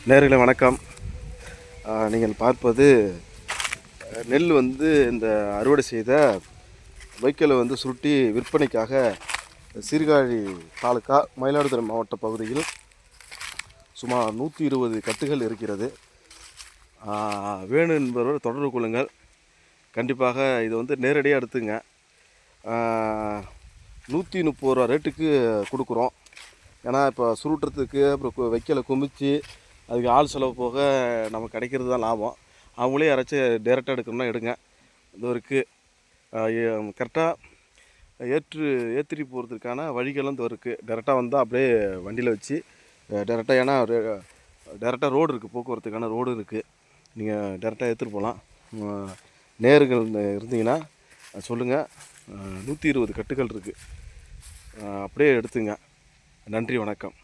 நேயர்களே வணக்கம். நீங்கள் பார்ப்பது நெல் இந்த அறுவடை செய்த வைக்கோலை சுருட்டி விற்பனைக்காக சீர்காழி தாலுக்கா மயிலாடுதுறை மாவட்ட பகுதியில் சுமார் 120 கட்டுகள் இருக்கிறது. வேணும் என்பவர் தொடர்பு கொள்ளுங்கள். கண்டிப்பாக இது நேரடியாக எடுத்துங்க. 130 ரூபா ரேட்டுக்கு கொடுக்குறோம். ஏன்னா இப்போ சுருட்டுறதுக்கு அப்புறம் வைக்கோலை குமிச்சு அதுக்கு ஆள் செலவு போக நமக்கு கிடைக்கிறது தான் லாபம். அவங்களே யாராச்சும் டேரெக்டாக எடுக்கணும்னா எடுங்க. இது இருக்குது. கரெக்டாக ஏற்றி போகிறதுக்கான வழிகளும் இருக்குது. டேரெக்டாக வந்தால் அப்படியே வண்டியில் வச்சு டேரெக்டாக, ஏன்னா டேரெக்டாக ரோடு இருக்குது, போக்குவரத்துக்கான ரோடு இருக்குது. நீங்கள் டேரெக்டாக எடுத்துகிட்டு போகலாம். நேர்கள் இருந்தீங்கன்னா சொல்லுங்கள். 120 கட்டுகள் இருக்குது. அப்படியே எடுத்துங்க. நன்றி, வணக்கம்.